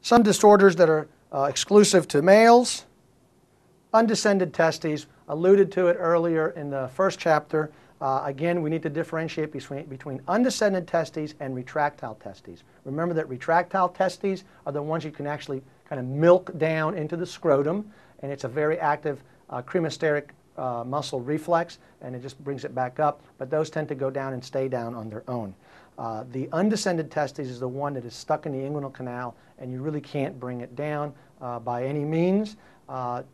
Some disorders that are exclusive to males. Undescended testes, alluded to it earlier in the first chapter. Again, we need to differentiate between undescended testes and retractile testes. Remember that retractile testes are the ones you can actually kind of milk down into the scrotum, and it's a very active cremasteric muscle reflex, and it just brings it back up, but those tend to go down and stay down on their own. The undescended testes is the one that is stuck in the inguinal canal, and you really can't bring it down by any means.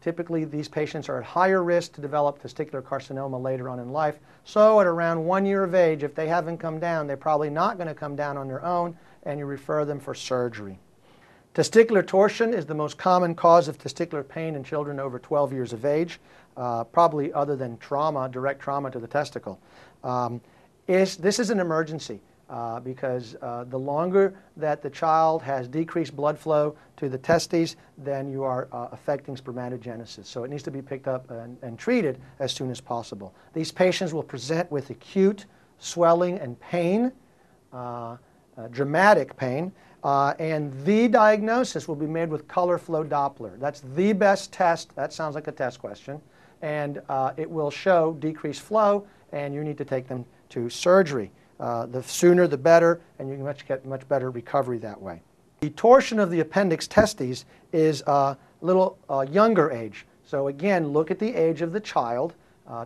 Typically, these patients are at higher risk to develop testicular carcinoma later on in life. So at around 1 year of age, if they haven't come down, they're probably not going to come down on their own, and you refer them for surgery. Testicular torsion is the most common cause of testicular pain in children over 12 years of age, probably other than trauma, direct trauma to the testicle. This is an emergency. Because the longer that the child has decreased blood flow to the testes, then you are affecting spermatogenesis. So it needs to be picked up and treated as soon as possible. These patients will present with acute swelling and pain, dramatic pain, and the diagnosis will be made with color flow Doppler. That's the best test. That sounds like a test question. And it will show decreased flow, and you need to take them to surgery. The sooner the better, and you can get much better recovery that way. The torsion of the appendix testes is a little younger age. So again, look at the age of the child,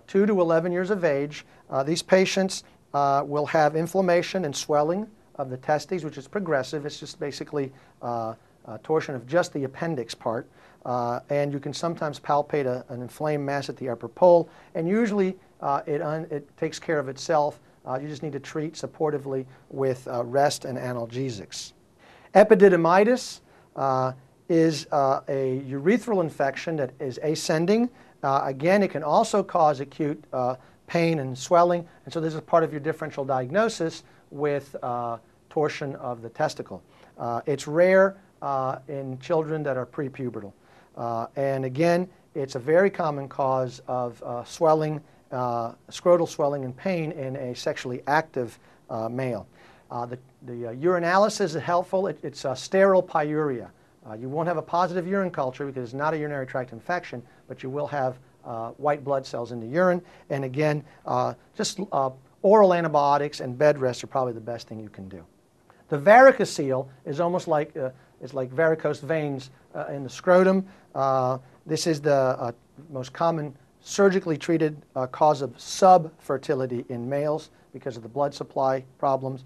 2 to 11 years of age. These patients will have inflammation and swelling of the testes, which is progressive. It's just basically torsion of just the appendix part. And you can sometimes palpate an inflamed mass at the upper pole, and usually it takes care of itself. You just need to treat supportively with rest and analgesics. Epididymitis is a urethral infection that is ascending. Again, it can also cause acute pain and swelling, and so this is part of your differential diagnosis with torsion of the testicle. It's rare in children that are prepubertal. And again, it's a very common cause of swelling, scrotal swelling and pain in a sexually active male. The urinalysis is helpful. It's sterile pyuria. You won't have a positive urine culture because it's not a urinary tract infection, but you will have white blood cells in the urine. And again, just oral antibiotics and bed rest are probably the best thing you can do. The varicocele is almost like it's like varicose veins in the scrotum. This is the most common surgically treated cause of subfertility in males because of the blood supply problems.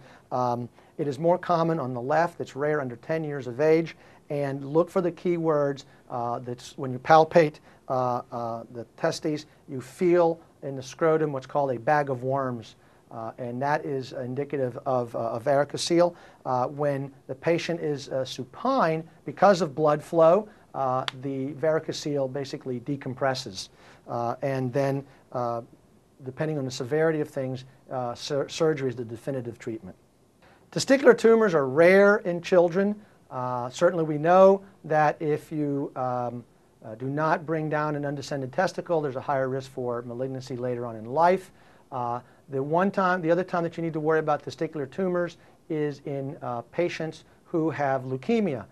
It is more common on the left. It's rare under 10 years of age. And look for the key words. That's when you palpate the testes, you feel in the scrotum what's called a bag of worms. And that is indicative of a varicocele. When the patient is supine, because of blood flow, the varicocele basically decompresses. And then, depending on the severity of things, surgery is the definitive treatment. Testicular tumors are rare in children. Certainly we know that if you do not bring down an undescended testicle, there's a higher risk for malignancy later on in life. The other time that you need to worry about testicular tumors is in patients who have leukemia,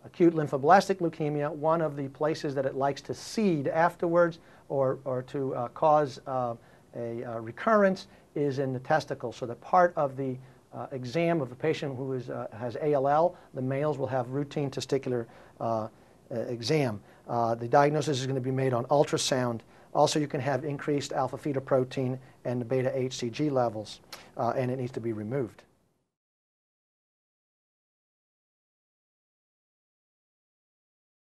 acute lymphoblastic leukemia. One of the places that it likes to seed afterwards or to cause a recurrence is in the testicle. So the part of the exam of a patient who has ALL, the males will have routine testicular exam. The diagnosis is going to be made on ultrasound. Also, you can have increased alpha-fetoprotein and the beta-HCG levels, and it needs to be removed.